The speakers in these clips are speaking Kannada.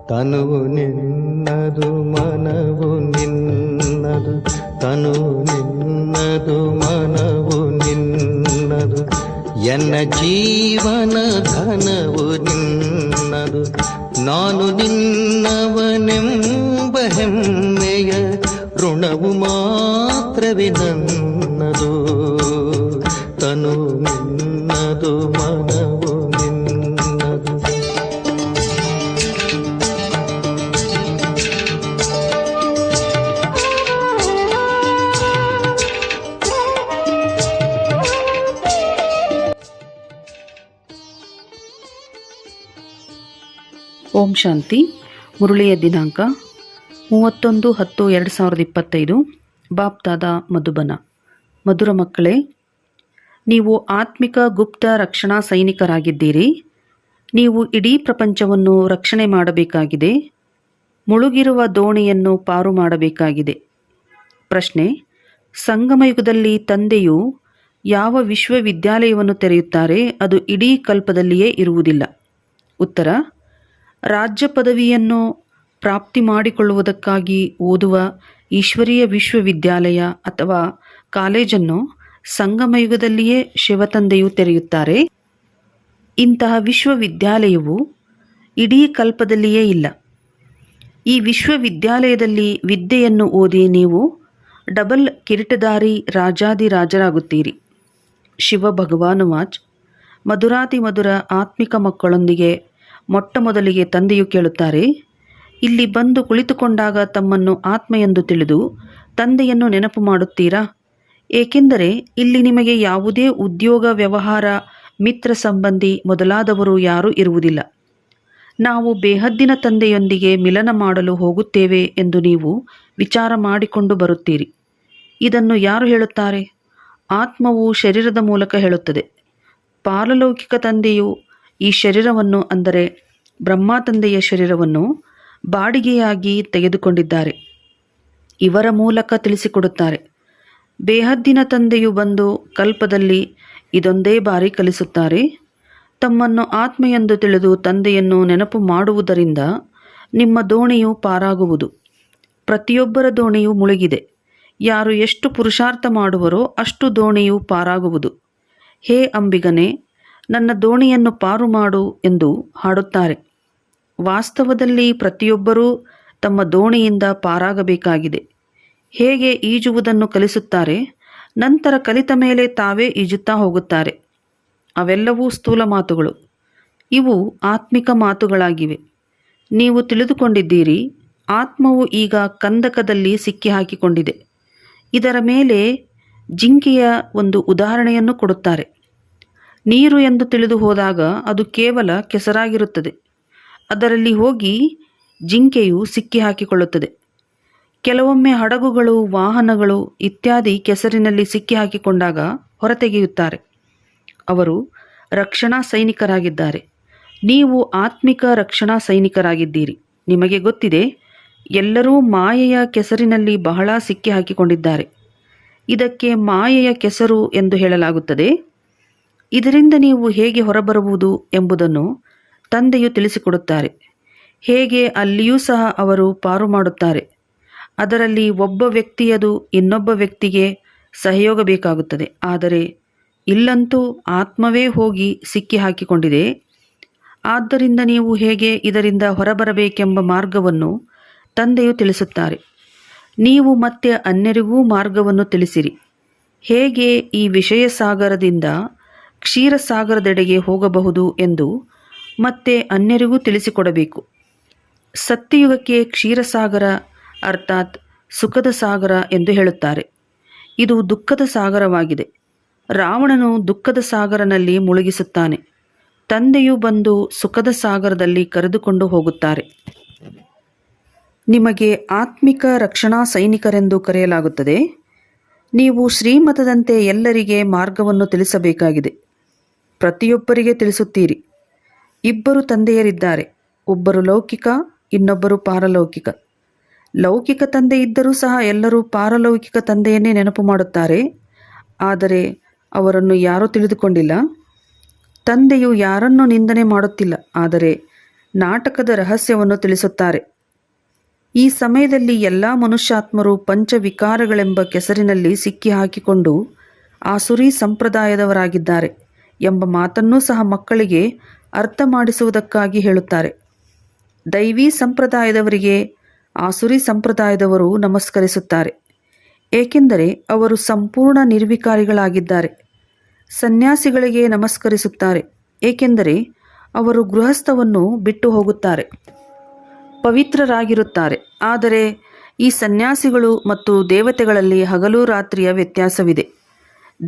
ತನುವು ನಿನ್ನದು ಮನವು ನಿನ್ನದು, ತನುವು ನಿನ್ನದು ಮನವು ನಿನ್ನದು, ಎನ್ನ ಜೀವನ ಧನವು ನಿನ್ನದು. ನಾನು ನಿನ್ನವನೆಂಬ ಹೆಮ್ಮೆಯ ಋಣವು ಮಾತ್ರವೇ ನನ್ನದು. ತನು ನಿನ್ನದು ಮನವು ನಿನ್ನದು. ಓಂ ಶಾಂತಿ. ಮುರುಳಿಯ ದಿನಾಂಕ 31-10-2025. ಬಾಪ್ದಾದ ಮಧುಬನ. ಮಧುರ ಮಕ್ಕಳೇ, ನೀವು ಆತ್ಮಿಕ ಗುಪ್ತ ರಕ್ಷಣಾ ಸೈನಿಕರಾಗಿದ್ದೀರಿ. ನೀವು ಇಡೀ ಪ್ರಪಂಚವನ್ನು ರಕ್ಷಣೆ ಮಾಡಬೇಕಾಗಿದೆ. ಮುಳುಗಿರುವ ದೋಣಿಯನ್ನು ಪಾರು ಮಾಡಬೇಕಾಗಿದೆ. ಪ್ರಶ್ನೆ: ಸಂಗಮಯುಗದಲ್ಲಿ ತಂದೆಯು ಯಾವ ವಿಶ್ವವಿದ್ಯಾಲಯವನ್ನು ತೆರೆಯುತ್ತಾರೆ, ಅದು ಇಡೀ ಕಲ್ಪದಲ್ಲಿಯೇ ಇರುವುದಿಲ್ಲ. ಉತ್ತರ: ರಾಜ್ಯ ಪದವಿಯನ್ನು ಪ್ರಾಪ್ತಿ ಮಾಡಿಕೊಳ್ಳುವುದಕ್ಕಾಗಿ ಓದುವ ಈಶ್ವರೀಯ ವಿಶ್ವವಿದ್ಯಾಲಯ ಅಥವಾ ಕಾಲೇಜನ್ನು ಸಂಗಮಯುಗದಲ್ಲಿಯೇ ಶಿವತಂದೆಯು ತೆರೆಯುತ್ತಾರೆ. ಇಂತಹ ವಿಶ್ವವಿದ್ಯಾಲಯವು ಇಡೀ ಕಲ್ಪದಲ್ಲಿಯೇ ಇಲ್ಲ. ಈ ವಿಶ್ವವಿದ್ಯಾಲಯದಲ್ಲಿ ವಿದ್ಯೆಯನ್ನು ಓದಿ ನೀವು ಡಬಲ್ ಕಿರೀಟಧಾರಿ ರಾಜಾದಿರಾಜರಾಗುತ್ತೀರಿ. ಶಿವ ಭಗವಾನುವಾಚ್. ಮಧುರಾತಿ ಮಧುರ ಆತ್ಮಿಕ ಮಕ್ಕಳೊಂದಿಗೆ ಮೊಟ್ಟ ಮೊದಲಿಗೆ ತಂದೆಯು ಕೇಳುತ್ತಾರೆ, ಇಲ್ಲಿ ಬಂದು ಕುಳಿತುಕೊಂಡಾಗ ತಮ್ಮನ್ನು ಆತ್ಮ ಎಂದು ತಿಳಿದು ತಂದೆಯನ್ನು ನೆನಪು ಮಾಡುತ್ತೀರಾ? ಏಕೆಂದರೆ ಇಲ್ಲಿ ನಿಮಗೆ ಯಾವುದೇ ಉದ್ಯೋಗ, ವ್ಯವಹಾರ, ಮಿತ್ರ ಸಂಬಂಧಿ ಮೊದಲಾದವರು ಯಾರೂ ಇರುವುದಿಲ್ಲ. ನಾವು ಬೇಹದ್ದಿನ ತಂದೆಯೊಂದಿಗೆ ಮಿಲನ ಮಾಡಲು ಹೋಗುತ್ತೇವೆ ಎಂದು ನೀವು ವಿಚಾರ ಮಾಡಿಕೊಂಡು ಬರುತ್ತೀರಿ. ಇದನ್ನು ಯಾರು ಹೇಳುತ್ತಾರೆ? ಆತ್ಮವು ಶರೀರದ ಮೂಲಕ ಹೇಳುತ್ತದೆ. ಪಾರಲೌಕಿಕ ತಂದೆಯು ಈ ಶರೀರವನ್ನು, ಅಂದರೆ ಬ್ರಹ್ಮ ತಂದೆಯ ಶರೀರವನ್ನು ಬಾಡಿಗೆಯಾಗಿ ತೆಗೆದುಕೊಂಡಿದ್ದಾರೆ. ಇವರ ಮೂಲಕ ತಿಳಿಸಿಕೊಡುತ್ತಾರೆ. ಬೇಹದ್ದಿನ ತಂದೆಯು ಬಂದು ಕಲ್ಪದಲ್ಲಿ ಇದೊಂದೇ ಬಾರಿ ಕಲಿಸುತ್ತಾರೆ. ತಮ್ಮನ್ನು ಆತ್ಮ ಎಂದು ತಿಳಿದು ತಂದೆಯನ್ನು ನೆನಪು ಮಾಡುವುದರಿಂದ ನಿಮ್ಮ ದೋಣಿಯು ಪಾರಾಗುವುದು. ಪ್ರತಿಯೊಬ್ಬರ ದೋಣಿಯು ಮುಳುಗಿದೆ. ಯಾರು ಎಷ್ಟು ಪುರುಷಾರ್ಥ ಮಾಡುವರೋ ಅಷ್ಟು ದೋಣಿಯು ಪಾರಾಗುವುದು. ಹೇ ಅಂಬಿಗನೇ, ನನ್ನ ದೋಣಿಯನ್ನು ಪಾರು ಮಾಡು ಎಂದು ಹಾಡುತ್ತಾರೆ. ವಾಸ್ತವದಲ್ಲಿ ಪ್ರತಿಯೊಬ್ಬರೂ ತಮ್ಮ ದೋಣಿಯಿಂದ ಪಾರಾಗಬೇಕಾಗಿದೆ. ಹೇಗೆ ಈಜುವುದನ್ನು ಕಲಿಸುತ್ತಾರೆ, ನಂತರ ಕಲಿತ ಮೇಲೆ ತಾವೇ ಈಜುತ್ತಾ ಹೋಗುತ್ತಾರೆ. ಅವೆಲ್ಲವೂ ಸ್ಥೂಲ ಮಾತುಗಳು. ಇವು ಆತ್ಮಿಕ ಮಾತುಗಳಾಗಿವೆ. ನೀವು ತಿಳಿದುಕೊಂಡಿದ್ದೀರಿ, ಆತ್ಮವು ಈಗ ಕಂದಕದಲ್ಲಿ ಸಿಕ್ಕಿ ಹಾಕಿಕೊಂಡಿದೆ. ಇದರ ಮೇಲೆ ಜಿಂಕೆಯ ಒಂದು ಉದಾಹರಣೆಯನ್ನು ಕೊಡುತ್ತಾರೆ. ನೀರು ಎಂದು ತಿಳಿದು ಹೋದಾಗ ಅದು ಕೇವಲ ಕೆಸರಾಗಿರುತ್ತದೆ. ಅದರಲ್ಲಿ ಹೋಗಿ ಜಿಂಕೆಯು ಸಿಕ್ಕಿ ಹಾಕಿಕೊಳ್ಳುತ್ತದೆ. ಕೆಲವೊಮ್ಮೆ ಹಡಗುಗಳು, ವಾಹನಗಳು ಇತ್ಯಾದಿ ಕೆಸರಿನಲ್ಲಿ ಸಿಕ್ಕಿ ಹಾಕಿಕೊಂಡಾಗ ಹೊರತೆಗೆಯುತ್ತಾರೆ. ಅವರು ರಕ್ಷಣಾ ಸೈನಿಕರಾಗಿದ್ದಾರೆ. ನೀವು ಆತ್ಮಿಕ ರಕ್ಷಣಾ ಸೈನಿಕರಾಗಿದ್ದೀರಿ. ನಿಮಗೆ ಗೊತ್ತಿದೆ, ಎಲ್ಲರೂ ಮಾಯೆಯ ಕೆಸರಿನಲ್ಲಿ ಬಹಳ ಸಿಕ್ಕಿ ಹಾಕಿಕೊಂಡಿದ್ದಾರೆ. ಇದಕ್ಕೆ ಮಾಯೆಯ ಕೆಸರು ಎಂದು ಹೇಳಲಾಗುತ್ತದೆ. ಇದರಿಂದ ನೀವು ಹೇಗೆ ಹೊರಬರುವುದು ಎಂಬುದನ್ನು ತಂದೆಯು ತಿಳಿಸಿಕೊಡುತ್ತಾರೆ. ಹೇಗೆ ಅಲ್ಲಿಯೂ ಸಹ ಅವರು ಪಾರು ಮಾಡುತ್ತಾರೆ. ಅದರಲ್ಲಿ ಒಬ್ಬ ವ್ಯಕ್ತಿಯದು ಇನ್ನೊಬ್ಬ ವ್ಯಕ್ತಿಗೆ ಸಹಯೋಗ ಬೇಕಾಗುತ್ತದೆ. ಆದರೆ ಇಲ್ಲಂತೂ ಆತ್ಮವೇ ಹೋಗಿ ಸಿಕ್ಕಿ ಹಾಕಿಕೊಂಡಿದೆ. ಆದ್ದರಿಂದ ನೀವು ಹೇಗೆ ಇದರಿಂದ ಹೊರಬರಬೇಕೆಂಬ ಮಾರ್ಗವನ್ನು ತಂದೆಯು ತಿಳಿಸುತ್ತಾರೆ. ನೀವು ಮತ್ತೆ ಅನ್ಯರಿಗೂ ಮಾರ್ಗವನ್ನು ತಿಳಿಸಿರಿ. ಹೇಗೆ ಈ ವಿಷಯ ಸಾಗರದಿಂದ ಕ್ಷೀರಸಾಗರದೆಡೆಗೆ ಹೋಗಬಹುದು ಎಂದು ಮತ್ತೆ ಅನ್ಯರಿಗೂ ತಿಳಿಸಿಕೊಡಬೇಕು. ಸತ್ಯಯುಗಕ್ಕೆ ಕ್ಷೀರಸಾಗರ ಅರ್ಥಾತ್ ಸುಖದ ಸಾಗರ ಎಂದು ಹೇಳುತ್ತಾರೆ. ಇದು ದುಃಖದ ಸಾಗರವಾಗಿದೆ. ರಾವಣನು ದುಃಖದ ಸಾಗರನಲ್ಲಿ ಮುಳುಗಿಸುತ್ತಾನೆ. ತಂದೆಯು ಬಂದು ಸುಖದ ಸಾಗರದಲ್ಲಿ ಕರೆದುಕೊಂಡು ಹೋಗುತ್ತಾರೆ. ನಿಮಗೆ ಆತ್ಮಿಕ ರಕ್ಷಣಾ ಸೈನಿಕರೆಂದು ಕರೆಯಲಾಗುತ್ತದೆ. ನೀವು ಶ್ರೀಮತದಂತೆ ಎಲ್ಲರಿಗೆ ಮಾರ್ಗವನ್ನು ತಿಳಿಸಬೇಕಾಗಿದೆ. ಪ್ರತಿಯೊಬ್ಬರಿಗೆ ತಿಳಿಸುತ್ತೀರಿ. ಇಬ್ಬರು ತಂದೆಯರಿದ್ದಾರೆ. ಒಬ್ಬರು ಲೌಕಿಕ, ಇನ್ನೊಬ್ಬರು ಪಾರಲೌಕಿಕ. ಲೌಕಿಕ ತಂದೆ ಇದ್ದರೂ ಸಹ ಎಲ್ಲರೂ ಪಾರಲೌಕಿಕ ತಂದೆಯನ್ನೇ ನೆನಪು ಮಾಡುತ್ತಾರೆ. ಆದರೆ ಅವರನ್ನು ಯಾರೂ ತಿಳಿದುಕೊಂಡಿಲ್ಲ. ತಂದೆಯು ಯಾರನ್ನೂ ನಿಂದನೆ ಮಾಡುತ್ತಿಲ್ಲ, ಆದರೆ ನಾಟಕದ ರಹಸ್ಯವನ್ನು ತಿಳಿಸುತ್ತಾರೆ. ಈ ಸಮಯದಲ್ಲಿ ಎಲ್ಲ ಮನುಷ್ಯಾತ್ಮರು ಪಂಚವಿಕಾರಗಳೆಂಬ ಕೆಸರಿನಲ್ಲಿ ಸಿಕ್ಕಿ ಹಾಕಿಕೊಂಡು ಆಸುರಿ ಸಂಪ್ರದಾಯದವರಾಗಿದ್ದಾರೆ ಎಂಬ ಮಾತನ್ನೂ ಸಹ ಮಕ್ಕಳಿಗೆ ಅರ್ಥ ಮಾಡಿಸುವುದಕ್ಕಾಗಿ ಹೇಳುತ್ತಾರೆ. ದೈವಿ ಸಂಪ್ರದಾಯದವರಿಗೆ ಆಸುರಿ ಸಂಪ್ರದಾಯದವರು ನಮಸ್ಕರಿಸುತ್ತಾರೆ, ಏಕೆಂದರೆ ಅವರು ಸಂಪೂರ್ಣ ನಿರ್ವಿಕಾರಿಗಳಾಗಿದ್ದಾರೆ. ಸನ್ಯಾಸಿಗಳಿಗೆ ನಮಸ್ಕರಿಸುತ್ತಾರೆ, ಏಕೆಂದರೆ ಅವರು ಗೃಹಸ್ಥವನ್ನು ಬಿಟ್ಟು ಹೋಗುತ್ತಾರೆ, ಪವಿತ್ರರಾಗಿರುತ್ತಾರೆ. ಆದರೆ ಈ ಸನ್ಯಾಸಿಗಳು ಮತ್ತು ದೇವತೆಗಳಲ್ಲಿ ಹಗಲು ರಾತ್ರಿಯ ವ್ಯತ್ಯಾಸವಿದೆ.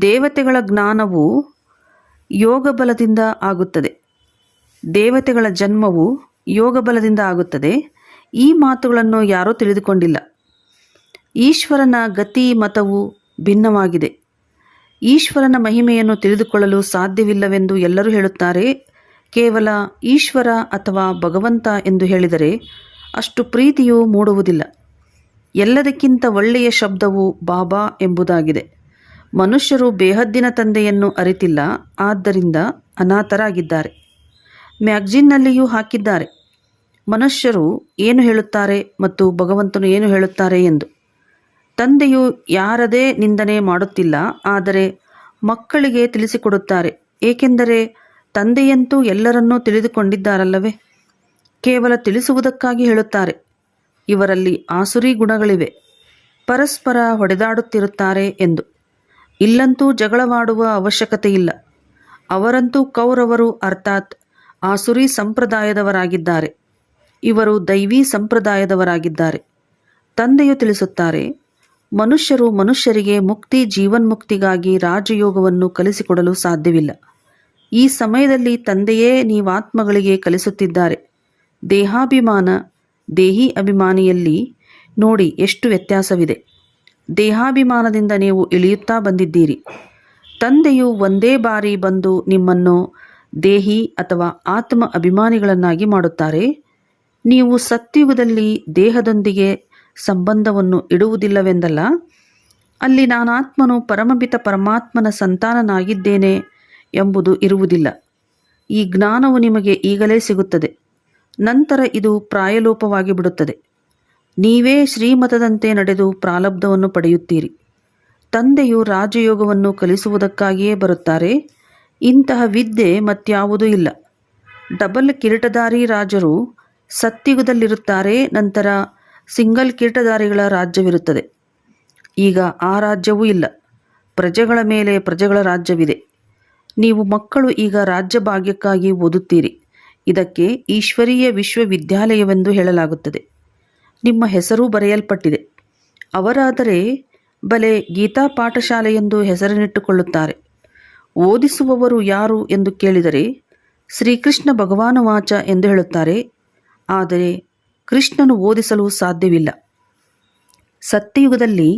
ದೇವತೆಗಳ ಜ್ಞಾನವು ಯೋಗಬಲದಿಂದ ಆಗುತ್ತದೆ, ದೇವತೆಗಳ ಜನ್ಮವು ಯೋಗಬಲದಿಂದ ಆಗುತ್ತದೆ. ಈ ಮಾತುಗಳನ್ನು ಯಾರೂ ತಿಳಿದುಕೊಂಡಿಲ್ಲ. ಈಶ್ವರನ ಗತಿ ಮತವು ಭಿನ್ನವಾಗಿದೆ. ಈಶ್ವರನ ಮಹಿಮೆಯನ್ನು ತಿಳಿದುಕೊಳ್ಳಲು ಸಾಧ್ಯವಿಲ್ಲವೆಂದು ಎಲ್ಲರೂ ಹೇಳುತ್ತಾರೆ. ಕೇವಲ ಈಶ್ವರ ಅಥವಾ ಭಗವಂತ ಎಂದು ಹೇಳಿದರೆ ಅಷ್ಟು ಪ್ರೀತಿಯು ಮೂಡುವುದಿಲ್ಲ. ಎಲ್ಲದಕ್ಕಿಂತ ಒಳ್ಳೆಯ ಶಬ್ದವು ಬಾಬಾ ಎಂಬುದಾಗಿದೆ. ಮನುಷ್ಯರು ಬೇಹದ್ದಿನ ತಂದೆಯನ್ನು ಅರಿತಿಲ್ಲ, ಆದ್ದರಿಂದ ಅನಾಥರಾಗಿದ್ದಾರೆ. ಮ್ಯಾಗಜಿನ್ನಲ್ಲಿಯೂ ಹಾಕಿದ್ದಾರೆ, ಮನುಷ್ಯರು ಏನು ಹೇಳುತ್ತಾರೆ ಮತ್ತು ಭಗವಂತನು ಏನು ಹೇಳುತ್ತಾರೆ ಎಂದು. ತಂದೆಯು ಯಾರದೇ ನಿಂದನೆ ಮಾಡುತ್ತಿಲ್ಲ, ಆದರೆ ಮಕ್ಕಳಿಗೆ ತಿಳಿಸಿಕೊಡುತ್ತಾರೆ, ಏಕೆಂದರೆ ತಂದೆಯಂತೂ ಎಲ್ಲರನ್ನೂ ತಿಳಿದುಕೊಂಡಿದ್ದಾರಲ್ಲವೇ. ಕೇವಲ ತಿಳಿಸುವುದಕ್ಕಾಗಿ ಹೇಳುತ್ತಾರೆ. ಇವರಲ್ಲಿ ಆಸುರಿ ಗುಣಗಳಿವೆ, ಪರಸ್ಪರ ಹೊಡೆದಾಡುತ್ತಿರುತ್ತಾರೆ ಎಂದು. ಇಲ್ಲಂತೂ ಜಗಳವಾಡುವ ಅವಶ್ಯಕತೆ ಇಲ್ಲ. ಅವರಂತೂ ಕೌರವರು ಅರ್ಥಾತ್ ಆಸುರಿ ಸಂಪ್ರದಾಯದವರಾಗಿದ್ದಾರೆ. ಇವರು ದೈವಿ ಸಂಪ್ರದಾಯದವರಾಗಿದ್ದಾರೆ. ತಂದೆಯು ತಿಳಿಸುತ್ತಾರೆ, ಮನುಷ್ಯರು ಮನುಷ್ಯರಿಗೆ ಮುಕ್ತಿ ಜೀವನ್ಮುಕ್ತಿಗಾಗಿ ರಾಜಯೋಗವನ್ನು ಕಲಿಸಿಕೊಡಲು ಸಾಧ್ಯವಿಲ್ಲ. ಈ ಸಮಯದಲ್ಲಿ ತಂದೆಯೇ ನೀವಾತ್ಮಗಳಿಗೆ ಕಲಿಸುತ್ತಿದ್ದಾರೆ. ದೇಹಾಭಿಮಾನ ದೇಹಿ ಅಭಿಮಾನಿಯಲ್ಲಿ ನೋಡಿ ಎಷ್ಟು ವ್ಯತ್ಯಾಸವಿದೆ. ದೇಹಾಭಿಮಾನದಿಂದ ನೀವು ಇಳಿಯುತ್ತಾ ಬಂದಿದ್ದೀರಿ. ತಂದೆಯು ಒಂದೇ ಬಾರಿ ಬಂದು ನಿಮ್ಮನ್ನು ದೇಹಿ ಅಥವಾ ಆತ್ಮ ಅಭಿಮಾನಿಗಳನ್ನಾಗಿ ಮಾಡುತ್ತಾರೆ. ನೀವು ಸತ್ಯುಗದಲ್ಲಿ ದೇಹದೊಂದಿಗೆ ಸಂಬಂಧವನ್ನು ಇಡುವುದಿಲ್ಲವೆಂದಲ್ಲ. ಅಲ್ಲಿ ನಾನಾತ್ಮನು ಪರಮಪಿತ ಪರಮಾತ್ಮನ ಸಂತಾನನಾಗಿದ್ದೇನೆ ಎಂಬುದು ಇರುವುದಿಲ್ಲ. ಈ ಜ್ಞಾನವು ನಿಮಗೆ ಈಗಲೇ ಸಿಗುತ್ತದೆ. ನಂತರ ಇದು ಪ್ರಾಯಲೋಪವಾಗಿ ಬಿಡುತ್ತದೆ. ನೀವೇ ಶ್ರೀಮತದಂತೆ ನಡೆದು ಪ್ರಾರಬ್ಧವನ್ನು ಪಡೆಯುತ್ತೀರಿ. ತಂದೆಯು ರಾಜಯೋಗವನ್ನು ಕಲಿಸುವುದಕ್ಕಾಗಿಯೇ ಬರುತ್ತಾರೆ. ಇಂತಹ ವಿದ್ಯೆ ಮತ್ಯಾವುದೂ ಇಲ್ಲ. ಡಬಲ್ ಕಿರೀಟಧಾರಿ ರಾಜರು ಸತ್ಯುಗದಲ್ಲಿರುತ್ತಾರೆ. ನಂತರ ಸಿಂಗಲ್ ಕಿರೀಟಧಾರಿಗಳ ರಾಜ್ಯವಿರುತ್ತದೆ. ಈಗ ಆ ರಾಜ್ಯವೂ ಇಲ್ಲ. ಪ್ರಜೆಗಳ ಮೇಲೆ ಪ್ರಜೆಗಳ ರಾಜ್ಯವಿದೆ. ನೀವು ಮಕ್ಕಳು ಈಗ ರಾಜ್ಯ ಭಾಗ್ಯಕ್ಕಾಗಿ ಓದುತ್ತೀರಿ. ಇದಕ್ಕೆ ಈಶ್ವರೀಯ ವಿಶ್ವವಿದ್ಯಾಲಯವೆಂದು ಹೇಳಲಾಗುತ್ತದೆ. ನಿಮ್ಮ ಹೆಸರು ಬರೆಯಲ್ಪಟ್ಟಿದೆ. ಅವರಾದರೆ ಬಲೆ ಗೀತಾ ಪಾಠಶಾಲೆಯೆಂದು ಹೆಸರನ್ನಿಟ್ಟುಕೊಳ್ಳುತ್ತಾರೆ. ಓದಿಸುವವರು ಯಾರು ಎಂದು ಕೇಳಿದರೆ ಶ್ರೀಕೃಷ್ಣ ಭಗವಾನುವಾಚ ಎಂದು ಹೇಳುತ್ತಾರೆ. ಆದರೆ ಕೃಷ್ಣನು ಓದಿಸಲು ಸಾಧ್ಯವಿಲ್ಲ. ಸತ್ಯಯುಗದಲ್ಲಿ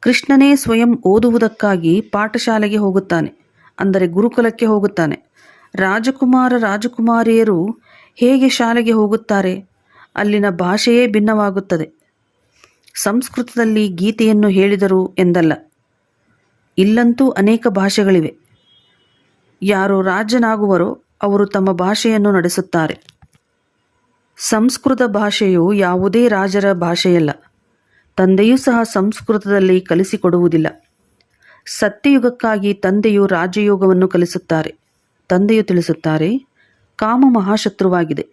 ಕೃಷ್ಣನೇ ಸ್ವಯಂ ಓದುವುದಕ್ಕಾಗಿ ಪಾಠಶಾಲೆಗೆ ಹೋಗುತ್ತಾನೆ, ಅಂದರೆ ಗುರುಕುಲಕ್ಕೆ ಹೋಗುತ್ತಾನೆ. ರಾಜಕುಮಾರಿಯರು ಹೇಗೆ ಶಾಲೆಗೆ ಹೋಗುತ್ತಾರೆ? ಅಲ್ಲಿನ ಭಾಷೆಯೇ ಭಿನ್ನವಾಗುತ್ತದೆ. ಸಂಸ್ಕೃತದಲ್ಲಿ ಗೀತೆಯನ್ನು ಹೇಳಿದರು ಎಂದಲ್ಲ. ಇಲ್ಲಂತೂ ಅನೇಕ ಭಾಷೆಗಳಿವೆ. ಯಾರು ರಾಜನಾಗುವರೋ ಅವರು ತಮ್ಮ ಭಾಷೆಯನ್ನು ನಡೆಸುತ್ತಾರೆ. ಸಂಸ್ಕೃತ ಭಾಷೆಯು ಯಾವುದೇ ರಾಜರ ಭಾಷೆಯಲ್ಲ. ತಂದೆಯೂ ಸಹ ಸಂಸ್ಕೃತದಲ್ಲಿ ಕಲಿಸಿಕೊಡುವುದಿಲ್ಲ. ಸತ್ಯಯುಗಕ್ಕಾಗಿ ತಂದೆಯು ರಾಜಯೋಗವನ್ನು ಕಲಿಸುತ್ತಾರೆ. ತಂದೆಯು ತಿಳಿಸುತ್ತಾರೆ, ಕಾಮ ಮಹಾಶತ್ರುವಾಗಿದೆ,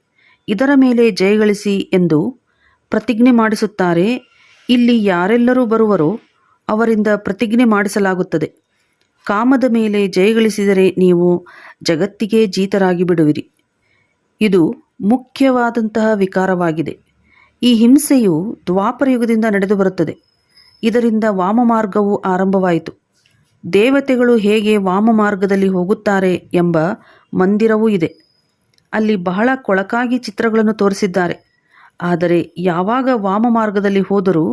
ಇದರ ಮೇಲೆ ಜಯಗಳಿಸಿ ಎಂದು ಪ್ರತಿಜ್ಞೆ ಮಾಡಿಸುತ್ತಾರೆ. ಇಲ್ಲಿ ಯಾರೆಲ್ಲರೂ ಬರುವರೋ ಅವರಿಂದ ಪ್ರತಿಜ್ಞೆ ಮಾಡಿಸಲಾಗುತ್ತದೆ. ಕಾಮದ ಮೇಲೆ ಜಯಗಳಿಸಿದರೆ ನೀವು ಜಗತ್ತಿಗೆ ಜೀತರಾಗಿ ಬಿಡುವಿರಿ. ಇದು ಮುಖ್ಯವಾದಂತಹ ವಿಕಾರವಾಗಿದೆ. ಈ ಹಿಂಸೆಯು ದ್ವಾಪರಯುಗದಿಂದ ನಡೆದು ಬರುತ್ತದೆ. ಇದರಿಂದ ವಾಮಮಾರ್ಗವು ಆರಂಭವಾಯಿತು. ದೇವತೆಗಳು ಹೇಗೆ ವಾಮಮಾರ್ಗದಲ್ಲಿ ಹೋಗುತ್ತಾರೆ ಎಂಬ ಮಂದಿರವೂ ಇದೆ. ಅಲ್ಲಿ ಬಹಳ ಕೊಳಕಾಗಿ ಚಿತ್ರಗಳನ್ನು ತೋರಿಸಿದ್ದಾರೆ. ಆದರೆ ಯಾವಾಗ ವಾಮಮಾರ್ಗದಲ್ಲಿ ಹೋದರೂ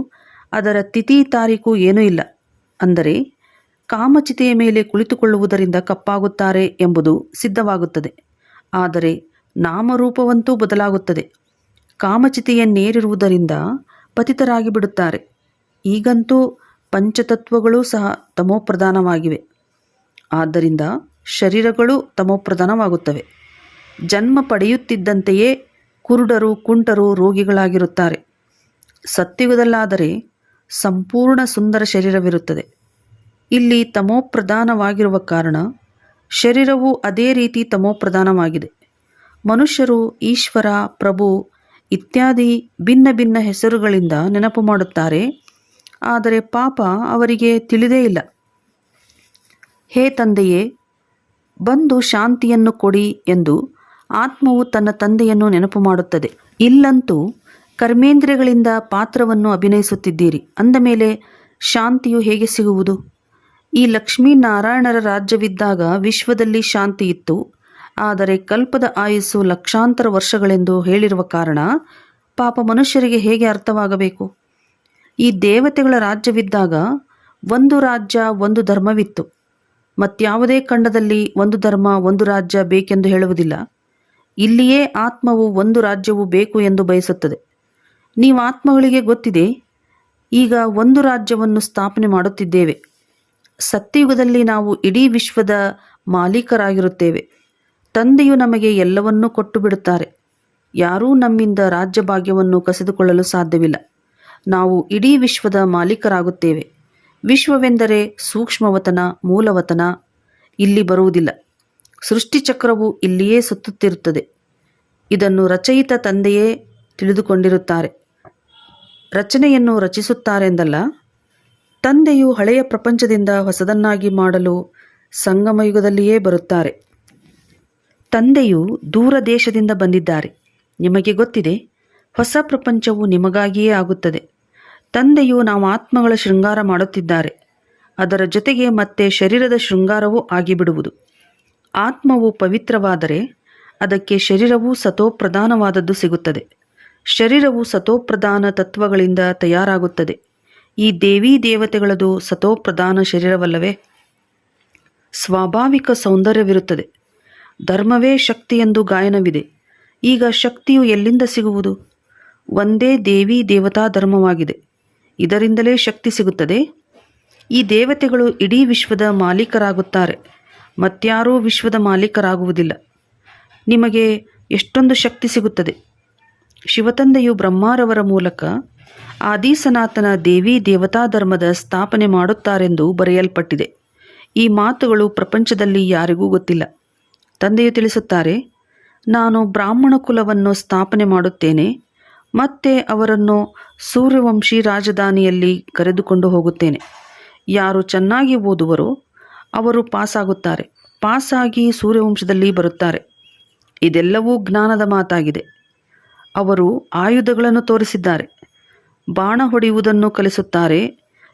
ಅದರ ತಿಥಿ ತಾರೀಕು ಏನೂ ಇಲ್ಲ. ಅಂದರೆ ಕಾಮಚಿತೆಯ ಮೇಲೆ ಕುಳಿತುಕೊಳ್ಳುವುದರಿಂದ ಕಪ್ಪಾಗುತ್ತಾರೆ ಎಂಬುದು ಸಿದ್ಧವಾಗುತ್ತದೆ. ಆದರೆ ನಾಮರೂಪವಂತೂ ಬದಲಾಗುತ್ತದೆ. ಕಾಮಚಿತೆಯನ್ನೇರಿರುವುದರಿಂದ ಪತಿತರಾಗಿ ಬಿಡುತ್ತಾರೆ. ಈಗಂತೂ ಪಂಚತತ್ವಗಳೂ ಸಹ ತಮೋಪ್ರಧಾನವಾಗಿವೆ. ಆದ್ದರಿಂದ ಶರೀರಗಳು ತಮೋಪ್ರಧಾನವಾಗುತ್ತವೆ. ಜನ್ಮ ಪಡೆಯುತ್ತಿದ್ದಂತೆಯೇ ಕುರುಡರು, ಕುಂಟರು, ರೋಗಿಗಳಾಗಿರುತ್ತಾರೆ. ಸತ್ಯುಗದಲ್ಲಾದರೆ ಸಂಪೂರ್ಣ ಸುಂದರ ಶರೀರವಿರುತ್ತದೆ. ಇಲ್ಲಿ ತಮೋಪ್ರಧಾನವಾಗಿರುವ ಕಾರಣ ಶರೀರವು ಅದೇ ರೀತಿ ತಮೋಪ್ರಧಾನವಾಗಿದೆ. ಮನುಷ್ಯರು ಈಶ್ವರ, ಪ್ರಭು ಇತ್ಯಾದಿ ಭಿನ್ನ ಭಿನ್ನ ಹೆಸರುಗಳಿಂದ ನೆನಪು ಮಾಡುತ್ತಾರೆ. ಆದರೆ ಪಾಪ ಅವರಿಗೆ ತಿಳಿದೇ ಇಲ್ಲ. ಹೇ ತಂದೆಯೇ, ಬಂದು ಶಾಂತಿಯನ್ನು ಕೊಡಿ ಎಂದು ಆತ್ಮವು ತನ್ನ ತಂದೆಯನ್ನು ನೆನಪು ಮಾಡುತ್ತದೆ. ಇಲ್ಲಂತೂ ಕರ್ಮೇಂದ್ರಿಯಗಳಿಂದ ಪಾತ್ರವನ್ನು ಅಭಿನಯಿಸುತ್ತಿದ್ದೀರಿ. ಅಂದ ಮೇಲೆ ಶಾಂತಿಯು ಹೇಗೆ ಸಿಗುವುದು? ಈ ಲಕ್ಷ್ಮೀನಾರಾಯಣರ ರಾಜ್ಯವಿದ್ದಾಗ ವಿಶ್ವದಲ್ಲಿ ಶಾಂತಿ ಇತ್ತು. ಆದರೆ ಕಲ್ಪದ ಆಯುಸ್ಸು ಲಕ್ಷಾಂತರ ವರ್ಷಗಳೆಂದು ಹೇಳಿರುವ ಕಾರಣ ಪಾಪ ಮನುಷ್ಯರಿಗೆ ಹೇಗೆ ಅರ್ಥವಾಗಬೇಕು? ಈ ದೇವತೆಗಳ ರಾಜ್ಯವಿದ್ದಾಗ ಒಂದು ರಾಜ್ಯ, ಒಂದು ಧರ್ಮವಿತ್ತು. ಮತ್ಯಾವುದೇ ಖಂಡದಲ್ಲಿ ಒಂದು ಧರ್ಮ, ಒಂದು ರಾಜ್ಯ ಬೇಕೆಂದು ಹೇಳುವುದಿಲ್ಲ. ಇಲ್ಲಿಯೇ ಆತ್ಮವು ಒಂದು ರಾಜ್ಯವು ಬೇಕು ಎಂದು ಬಯಸುತ್ತದೆ. ನೀವು ಆತ್ಮಗಳಿಗೆ ಗೊತ್ತಿದೆ, ಈಗ ಒಂದು ರಾಜ್ಯವನ್ನು ಸ್ಥಾಪನೆ ಮಾಡುತ್ತಿದ್ದೇವೆ. ಸತ್ಯಯುಗದಲ್ಲಿ ನಾವು ಇಡೀ ವಿಶ್ವದ ಮಾಲೀಕರಾಗಿರುತ್ತೇವೆ. ತಂದೆಯು ನಮಗೆ ಎಲ್ಲವನ್ನೂ ಕೊಟ್ಟು ಬಿಡುತ್ತಾರೆ. ಯಾರೂ ನಮ್ಮಿಂದ ರಾಜ್ಯಭಾಗ್ಯವನ್ನು ಕಸಿದುಕೊಳ್ಳಲು ಸಾಧ್ಯವಿಲ್ಲ. ನಾವು ಇಡೀ ವಿಶ್ವದ ಮಾಲೀಕರಾಗುತ್ತೇವೆ. ವಿಶ್ವವೆಂದರೆ ಸೂಕ್ಷ್ಮವತನ, ಮೂಲವತನ ಇಲ್ಲಿ ಬರುವುದಿಲ್ಲ. ಸೃಷ್ಟಿಚಕ್ರವು ಇಲ್ಲಿಯೇ ಸುತ್ತುತ್ತಿರುತ್ತದೆ. ಇದನ್ನು ರಚಯಿತ ತಂದೆಯೇ ತಿಳಿದುಕೊಂಡಿರುತ್ತಾರೆ. ರಚನೆಯನ್ನು ರಚಿಸುತ್ತಾರೆಂದಲ್ಲ, ತಂದೆಯು ಹಳೆಯ ಪ್ರಪಂಚದಿಂದ ಹೊಸದನ್ನಾಗಿ ಮಾಡಲು ಸಂಗಮಯುಗದಲ್ಲಿಯೇ ಬರುತ್ತಾರೆ. ತಂದೆಯು ದೂರ ದೇಶದಿಂದ ಬಂದಿದ್ದಾರೆ. ನಿಮಗೆ ಗೊತ್ತಿದೆ, ಹೊಸ ಪ್ರಪಂಚವು ನಿಮಗಾಗಿಯೇ ಆಗುತ್ತದೆ. ತಂದೆಯು ನಾವು ಆತ್ಮಗಳ ಶೃಂಗಾರ ಮಾಡುತ್ತಿದ್ದಾರೆ. ಅದರ ಜೊತೆಗೆ ಮತ್ತೆ ಶರೀರದ ಶೃಂಗಾರವೂ ಆಗಿಬಿಡುವುದು. ಆತ್ಮವು ಪವಿತ್ರವಾದರೆ ಅದಕ್ಕೆ ಶರೀರವೂ ಸತೋಪ್ರಧಾನವಾದದ್ದು ಸಿಗುತ್ತದೆ. ಶರೀರವು ಸತೋಪ್ರಧಾನ ತತ್ವಗಳಿಂದ ತಯಾರಾಗುತ್ತದೆ. ಈ ದೇವೀ ದೇವತೆಗಳದು ಸತೋಪ್ರಧಾನ ಶರೀರವಲ್ಲವೇ? ಸ್ವಾಭಾವಿಕ ಸೌಂದರ್ಯವಿರುತ್ತದೆ. ಧರ್ಮವೇ ಶಕ್ತಿ ಎಂದು ಗಾಯನವಿದೆ. ಈಗ ಶಕ್ತಿಯು ಎಲ್ಲಿಂದ ಸಿಗುವುದು? ಒಂದೇ ದೇವಿ ದೇವತಾ ಧರ್ಮವಾಗಿದೆ. ಇದರಿಂದಲೇ ಶಕ್ತಿ ಸಿಗುತ್ತದೆ. ಈ ದೇವತೆಗಳು ಇಡೀ ವಿಶ್ವದ ಮಾಲೀಕರಾಗುತ್ತಾರೆ. ಮತ್ಯಾರೂ ವಿಶ್ವದ ಮಾಲೀಕರಾಗುವುದಿಲ್ಲ. ನಿಮಗೆ ಎಷ್ಟೊಂದು ಶಕ್ತಿ ಸಿಗುತ್ತದೆ. ಶಿವತಂದೆಯು ಬ್ರಹ್ಮಾರವರ ಮೂಲಕ ಆದಿ ಸನಾತನ ದೇವಿ ದೇವತಾ ಧರ್ಮದ ಸ್ಥಾಪನೆ ಮಾಡುತ್ತಾರೆಂದು ಬರೆಯಲ್ಪಟ್ಟಿದೆ. ಈ ಮಾತುಗಳು ಪ್ರಪಂಚದಲ್ಲಿ ಯಾರಿಗೂ ಗೊತ್ತಿಲ್ಲ. ತಂದೆಯು ತಿಳಿಸುತ್ತಾರೆ, ನಾನು ಬ್ರಾಹ್ಮಣ ಕುಲವನ್ನು ಸ್ಥಾಪನೆ ಮಾಡುತ್ತೇನೆ. ಮತ್ತೆ ಅವರನ್ನು ಸೂರ್ಯವಂಶಿ ರಾಜಧಾನಿಯಲ್ಲಿ ಕರೆದುಕೊಂಡು ಹೋಗುತ್ತೇನೆ. ಯಾರು ಚೆನ್ನಾಗಿ ಓದುವರೋ ಅವರು ಪಾಸಾಗುತ್ತಾರೆ. ಪಾಸಾಗಿ ಸೂರ್ಯವಂಶದಲ್ಲಿ ಬರುತ್ತಾರೆ. ಇದೆಲ್ಲವೂ ಜ್ಞಾನದ ಮಾತಾಗಿದೆ. ಅವರು ಆಯುಧಗಳನ್ನು ತೋರಿಸಿದ್ದಾರೆ. ಬಾಣ ಹೊಡೆಯುವುದನ್ನು ಕಲಿಸುತ್ತಾರೆ.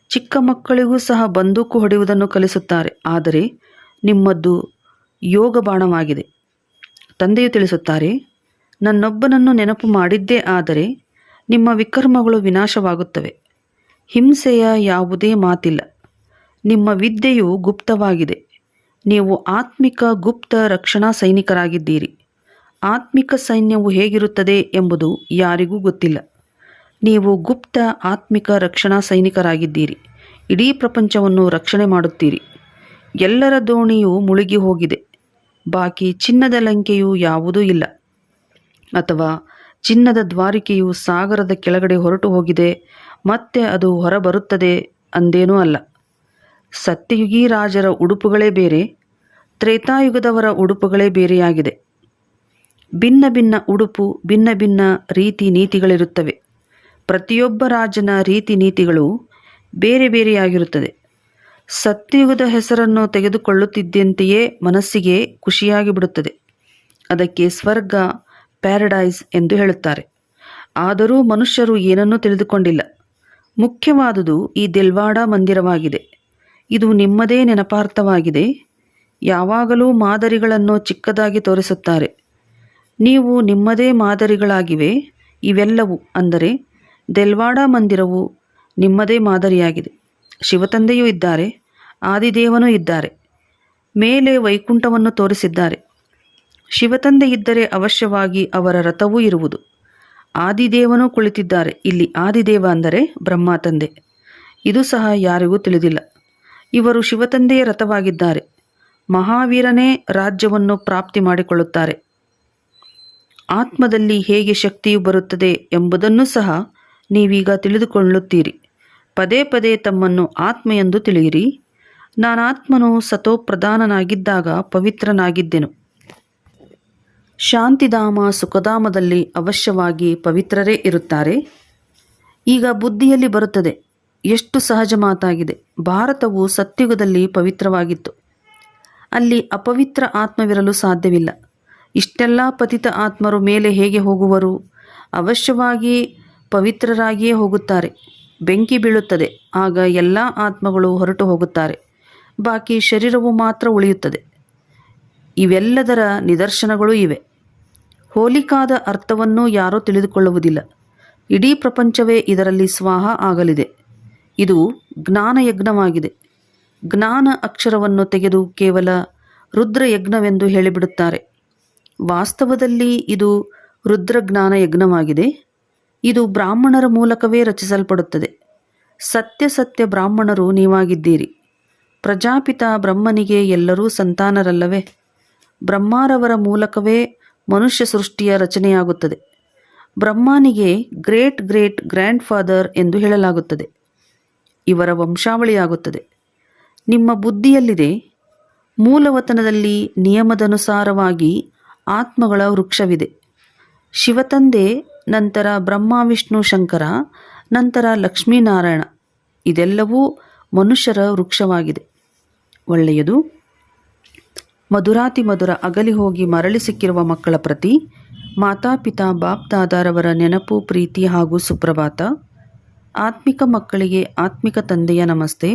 ಚಿಕ್ಕ ಮಕ್ಕಳಿಗೂ ಸಹ ಬಂದೂಕು ಹೊಡೆಯುವುದನ್ನು ಕಲಿಸುತ್ತಾರೆ. ಆದರೆ ನಿಮ್ಮದ್ದು ಯೋಗ ಬಾಣವಾಗಿದೆ. ತಂದೆಯು ತಿಳಿಸುತ್ತಾರೆ, ನನ್ನೊಬ್ಬನನ್ನು ನೆನಪು ಮಾಡಿದ್ದೇ ಆದರೆ ನಿಮ್ಮ ವಿಕರ್ಮಗಳು ವಿನಾಶವಾಗುತ್ತವೆ. ಹಿಂಸೆಯ ಯಾವುದೇ ಮಾತಿಲ್ಲ. ನಿಮ್ಮ ವಿದ್ಯೆಯು ಗುಪ್ತವಾಗಿದೆ. ನೀವು ಆತ್ಮಿಕ ಗುಪ್ತ ರಕ್ಷಣಾ ಸೈನಿಕರಾಗಿದ್ದೀರಿ. ಆತ್ಮಿಕ ಸೈನ್ಯವು ಹೇಗಿರುತ್ತದೆ ಎಂಬುದು ಯಾರಿಗೂ ಗೊತ್ತಿಲ್ಲ. ನೀವು ಗುಪ್ತ ಆತ್ಮಿಕ ರಕ್ಷಣಾ ಸೈನಿಕರಾಗಿದ್ದೀರಿ. ಇಡೀ ಪ್ರಪಂಚವನ್ನು ರಕ್ಷಣೆ ಮಾಡುತ್ತೀರಿ. ಎಲ್ಲರ ದೋಣಿಯು ಮುಳುಗಿ ಹೋಗಿದೆ. ಬಾಕಿ ಚಿನ್ನದ ಲಂಕೆಯು ಯಾವುದೂ ಇಲ್ಲ. ಅಥವಾ ಚಿನ್ನದ ದ್ವಾರಿಕೆಯು ಸಾಗರದ ಕೆಳಗಡೆ ಹೊರಟು ಹೋಗಿದೆ, ಮತ್ತೆ ಅದು ಹೊರಬರುತ್ತದೆ ಅಂದೇನೂ ಅಲ್ಲ. ಸತ್ಯಯುಗೀ ರಾಜರ ಉಡುಪುಗಳೇ ಬೇರೆ, ತ್ರೇತಾಯುಗದವರ ಉಡುಪುಗಳೇ ಬೇರೆಯಾಗಿದೆ. ಭಿನ್ನ ಭಿನ್ನ ಉಡುಪು, ಭಿನ್ನ ಭಿನ್ನ ರೀತಿ ನೀತಿಗಳಿರುತ್ತವೆ. ಪ್ರತಿಯೊಬ್ಬ ರಾಜನ ರೀತಿ ನೀತಿಗಳು ಬೇರೆ ಬೇರೆಯಾಗಿರುತ್ತದೆ. ಸತ್ಯಯುಗದ ಹೆಸರನ್ನು ತೆಗೆದುಕೊಳ್ಳುತ್ತಿದ್ದಂತೆಯೇ ಮನಸ್ಸಿಗೆ ಖುಷಿಯಾಗಿ ಬಿಡುತ್ತದೆ. ಅದಕ್ಕೆ ಸ್ವರ್ಗ, ಪ್ಯಾರಡೈಸ್ ಎಂದು ಹೇಳುತ್ತಾರೆ. ಆದರೂ ಮನುಷ್ಯರು ಏನನ್ನೂ ತಿಳಿದುಕೊಂಡಿಲ್ಲ. ಮುಖ್ಯವಾದುದು ಈ ದಿಲ್ವಾಡ ಮಂದಿರವಾಗಿದೆ. ಇದು ನಿಮ್ಮದೇ ನೆನಪಾರ್ಥವಾಗಿದೆ. ಯಾವಾಗಲೂ ಮಾದರಿಗಳನ್ನು ಚಿಕ್ಕದಾಗಿ ತೋರಿಸುತ್ತಾರೆ. ನೀವು ನಿಮ್ಮದೇ ಮಾದರಿಗಳಾಗಿವೆ. ಇವೆಲ್ಲವೂ ಅಂದರೆ ದೆಲ್ವಾಡ ಮಂದಿರವು ನಿಮ್ಮದೇ ಮಾದರಿಯಾಗಿದೆ. ಶಿವತಂದೆಯೂ ಇದ್ದಾರೆ, ಆದಿದೇವನೂ ಇದ್ದಾರೆ. ಮೇಲೆ ವೈಕುಂಠವನ್ನು ತೋರಿಸಿದ್ದಾರೆ. ಶಿವತಂದೆ ಇದ್ದರೆ ಅವಶ್ಯವಾಗಿ ಅವರ ರಥವೂ ಇರುವುದು. ಆದಿದೇವನೂ ಕುಳಿತಿದ್ದಾರೆ. ಇಲ್ಲಿ ಆದಿದೇವ ಅಂದರೆ ಬ್ರಹ್ಮ ತಂದೆ. ಇದು ಸಹ ಯಾರಿಗೂ ತಿಳಿದಿಲ್ಲ. ಇವರು ಶಿವತಂದೆಯ ರಥವಾಗಿದ್ದಾರೆ. ಮಹಾವೀರನೇ ರಾಜ್ಯವನ್ನು ಪ್ರಾಪ್ತಿ ಮಾಡಿಕೊಳ್ಳುತ್ತಾರೆ. ಆತ್ಮದಲ್ಲಿ ಹೇಗೆ ಶಕ್ತಿಯು ಬರುತ್ತದೆ ಎಂಬುದನ್ನು ಸಹ ನೀವೀಗ ತಿಳಿದುಕೊಳ್ಳುತ್ತೀರಿ. ಪದೇ ಪದೇ ತಮ್ಮನ್ನು ಆತ್ಮ ಎಂದು ತಿಳಿಯಿರಿ. ನಾನಾತ್ಮನು ಸತೋಪ್ರಧಾನನಾಗಿದ್ದಾಗ ಪವಿತ್ರನಾಗಿದ್ದೆನು. ಶಾಂತಿಧಾಮ ಸುಖಧಾಮದಲ್ಲಿ ಅವಶ್ಯವಾಗಿ ಪವಿತ್ರರೇ ಇರುತ್ತಾರೆ. ಈಗ ಬುದ್ಧಿಯಲ್ಲಿ ಬರುತ್ತದೆ. ಎಷ್ಟು ಸಹಜ ಮಾತಾಗಿದೆ. ಭಾರತವು ಸತ್ಯುಗದಲ್ಲಿ ಪವಿತ್ರವಾಗಿತ್ತು. ಅಲ್ಲಿ ಅಪವಿತ್ರ ಆತ್ಮವಿರಲು ಸಾಧ್ಯವಿಲ್ಲ. ಇಷ್ಟೆಲ್ಲ ಪತಿತ ಆತ್ಮರು ಮೇಲೆ ಹೇಗೆ ಹೋಗುವರು? ಅವಶ್ಯವಾಗಿ ಪವಿತ್ರರಾಗಿಯೇ ಹೋಗುತ್ತಾರೆ. ಬೆಂಕಿ ಬೀಳುತ್ತದೆ. ಆಗ ಎಲ್ಲ ಆತ್ಮಗಳು ಹೊರಟು ಹೋಗುತ್ತಾರೆ. ಬಾಕಿ ಶರೀರವು ಮಾತ್ರ ಉಳಿಯುತ್ತದೆ. ಇವೆಲ್ಲದರ ನಿದರ್ಶನಗಳೂ ಇವೆ. ಹೋಲಿಕಾದ ಅರ್ಥವನ್ನು ಯಾರೂ ತಿಳಿದುಕೊಳ್ಳುವುದಿಲ್ಲ. ಇಡೀ ಪ್ರಪಂಚವೇ ಇದರಲ್ಲಿ ಸ್ವಾಹ ಆಗಲಿದೆ. ಇದು ಜ್ಞಾನಯಜ್ಞವಾಗಿದೆ. ಜ್ಞಾನ ಅಕ್ಷರವನ್ನು ತೆಗೆದು ಕೇವಲ ರುದ್ರಯಜ್ಞವೆಂದು ಹೇಳಿಬಿಡುತ್ತಾರೆ. ವಾಸ್ತವದಲ್ಲಿ ಇದು ರುದ್ರಜ್ಞಾನ ಯಜ್ಞವಾಗಿದೆ. ಇದು ಬ್ರಾಹ್ಮಣರ ಮೂಲಕವೇ ರಚಿಸಲ್ಪಡುತ್ತದೆ. ಸತ್ಯ ಬ್ರಾಹ್ಮಣರು ನೀವಾಗಿದ್ದೀರಿ. ಪ್ರಜಾಪಿತ ಬ್ರಹ್ಮನಿಗೆ ಎಲ್ಲರೂ ಸಂತಾನರಲ್ಲವೇ? ಬ್ರಹ್ಮರವರ ಮೂಲಕವೇ ಮನುಷ್ಯ ಸೃಷ್ಟಿಯ ರಚನೆಯಾಗುತ್ತದೆ. ಬ್ರಹ್ಮನಿಗೆ ಗ್ರೇಟ್ ಗ್ರೇಟ್ ಗ್ರ್ಯಾಂಡ್ ಫಾದರ್ ಎಂದು ಹೇಳಲಾಗುತ್ತದೆ. ಇವರ ವಂಶಾವಳಿಯಾಗುತ್ತದೆ. ನಿಮ್ಮ ಬುದ್ಧಿಯಲ್ಲಿದೆ. ಮೂಲವತನದಲ್ಲಿ ನಿಯಮದನುಸಾರವಾಗಿ ಆತ್ಮಗಳ ವೃಕ್ಷವಿದೆ. ಶಿವತಂದೆ, ನಂತರ ಬ್ರಹ್ಮ ವಿಷ್ಣು ಶಂಕರ, ನಂತರ ಲಕ್ಷ್ಮೀನಾರಾಯಣ. ಇದೆಲ್ಲವೂ ಮನುಷ್ಯರ ವೃಕ್ಷವಾಗಿದೆ. ಒಳ್ಳೆಯದು. ಮಧುರಾತಿ ಮಧುರ ಅಗಲಿ ಹೋಗಿ ಮರಳಿ ಸಿಕ್ಕಿರುವ ಮಕ್ಕಳ ಪ್ರತಿ ಮಾತಾಪಿತಾ ಬಾಪ್ದಾದಾರವರ ನೆನಪು, ಪ್ರೀತಿ ಹಾಗೂ ಸುಪ್ರಭಾತ. ಆತ್ಮಿಕ ಮಕ್ಕಳಿಗೆ ಆತ್ಮಿಕ ತಂದೆಯ ನಮಸ್ತೆ.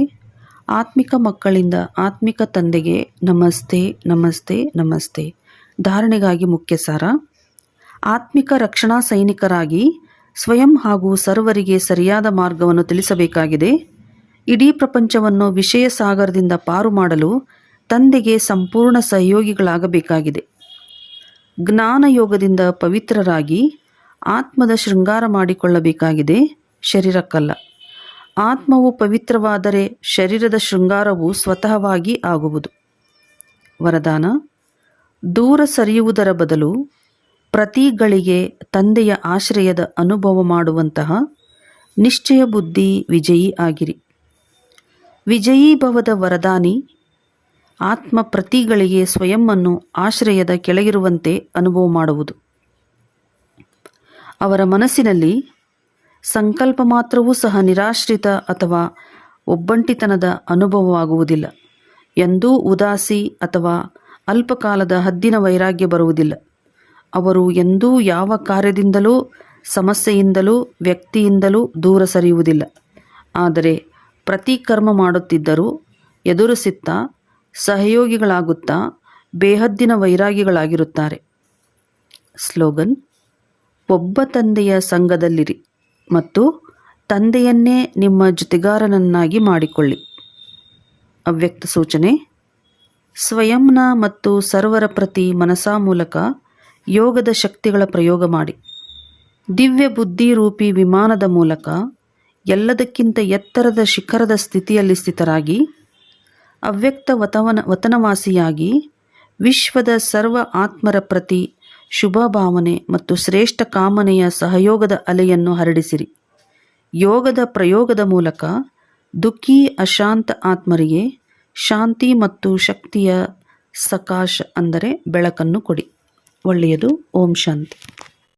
ಆತ್ಮಿಕ ಮಕ್ಕಳಿಂದ ಆತ್ಮಿಕ ತಂದೆಗೆ ನಮಸ್ತೆ ನಮಸ್ತೆ ನಮಸ್ತೆ. ಧಾರಣೆಗಾಗಿ ಮುಖ್ಯ ಸಾರ. ಆತ್ಮಿಕ ರಕ್ಷಣಾ ಸೈನಿಕರಾಗಿ ಸ್ವಯಂ ಹಾಗೂ ಸರ್ವರಿಗೆ ಸರಿಯಾದ ಮಾರ್ಗವನ್ನು ತಿಳಿಸಬೇಕಾಗಿದೆ. ಇಡೀ ಪ್ರಪಂಚವನ್ನು ವಿಷಯ ಸಾಗರದಿಂದ ಪಾರು ಮಾಡಲು ತಂದೆಗೆ ಸಂಪೂರ್ಣ ಸಹಯೋಗಿಗಳಾಗಬೇಕಾಗಿದೆ. ಜ್ಞಾನಯೋಗದಿಂದ ಪವಿತ್ರರಾಗಿ ಆತ್ಮದ ಶೃಂಗಾರ ಮಾಡಿಕೊಳ್ಳಬೇಕಾಗಿದೆ, ಶರೀರಕ್ಕಲ್ಲ. ಆತ್ಮವು ಪವಿತ್ರವಾದರೆ ಶರೀರದ ಶೃಂಗಾರವು ಸ್ವತಃವಾಗಿ ಆಗುವುದು. ವರದಾನ: ದೂರ ಸರಿಯುವುದರ ಬದಲು ಪ್ರತಿ ಗಳಿಗೆ ತಂದೆಯ ಆಶ್ರಯದ ಅನುಭವ ಮಾಡುವಂತಹ ನಿಶ್ಚಯ ಬುದ್ಧಿ ವಿಜಯಿ ಆಗಿರಿ. ವಿಜಯೀಭವದ ವರದಾನಿ ಆತ್ಮ ಪ್ರತಿಗಳಿಗೆ ಸ್ವಯಂವನ್ನು ಆಶ್ರಯದ ಕೆಳಗಿರುವಂತೆ ಅನುಭವ ಮಾಡುವುದು. ಅವರ ಮನಸ್ಸಿನಲ್ಲಿ ಸಂಕಲ್ಪ ಮಾತ್ರವೂ ಸಹ ನಿರಾಶ್ರಿತ ಅಥವಾ ಒಬ್ಬಂಟಿತನದ ಅನುಭವವಾಗುವುದಿಲ್ಲ. ಎಂದೂ ಉದಾಸಿ ಅಥವಾ ಅಲ್ಪಕಾಲದ ಹದ್ದಿನ ವೈರಾಗ್ಯ ಬರುವುದಿಲ್ಲ. ಅವರು ಎಂದೂ ಯಾವ ಕಾರ್ಯದಿಂದಲೂ, ಸಮಸ್ಯೆಯಿಂದಲೂ, ವ್ಯಕ್ತಿಯಿಂದಲೂ ದೂರ ಸರಿಯುವುದಿಲ್ಲ. ಆದರೆ ಪ್ರತಿ ಕರ್ಮ ಮಾಡುತ್ತಿದ್ದರೂ ಎದುರಿಸುತ್ತಾ ಸಹಯೋಗಿಗಳಾಗುತ್ತಾ ಬೇಹದ್ದಿನ ವೈರಾಗಿಗಳಾಗಿರುತ್ತಾರೆ. ಸ್ಲೋಗನ್: ಒಬ್ಬ ತಂದೆಯ ಸಂಘದಲ್ಲಿರಿ ಮತ್ತು ತಂದೆಯನ್ನೇ ನಿಮ್ಮ ಜೊತೆಗಾರನನ್ನಾಗಿ ಮಾಡಿಕೊಳ್ಳಿ. ಅವ್ಯಕ್ತ ಸೂಚನೆ: ಸ್ವಯಂನ ಮತ್ತು ಸರ್ವರ ಪ್ರತಿ ಮನಸಾ ಮೂಲಕ ಯೋಗದ ಶಕ್ತಿಗಳ ಪ್ರಯೋಗ ಮಾಡಿ. ದಿವ್ಯ ಬುದ್ಧಿರೂಪಿ ವಿಮಾನದ ಮೂಲಕ ಎಲ್ಲದಕ್ಕಿಂತ ಎತ್ತರದ ಶಿಖರದ ಸ್ಥಿತಿಯಲ್ಲಿ ಸ್ಥಿತರಾಗಿ ಅವ್ಯಕ್ತ ವತನವಾಸಿಯಾಗಿ ವಿಶ್ವದ ಸರ್ವ ಆತ್ಮರ ಪ್ರತಿ ಶುಭ ಭಾವನೆ ಮತ್ತು ಶ್ರೇಷ್ಠ ಕಾಮನೆಯ ಸಹಯೋಗದ ಅಲೆಯನ್ನು ಹರಡಿಸಿರಿ. ಯೋಗದ ಪ್ರಯೋಗದ ಮೂಲಕ ದುಃಖಿ ಅಶಾಂತ ಆತ್ಮರಿಗೆ ಶಾಂತಿ ಮತ್ತು ಶಕ್ತಿಯ ಸಕಾಶ ಅಂದರೆ ಬೆಳಕನ್ನು ಕೊಡಿ. ಒಳ್ಳೆಯದು. ಓಂ ಶಾಂತಿ.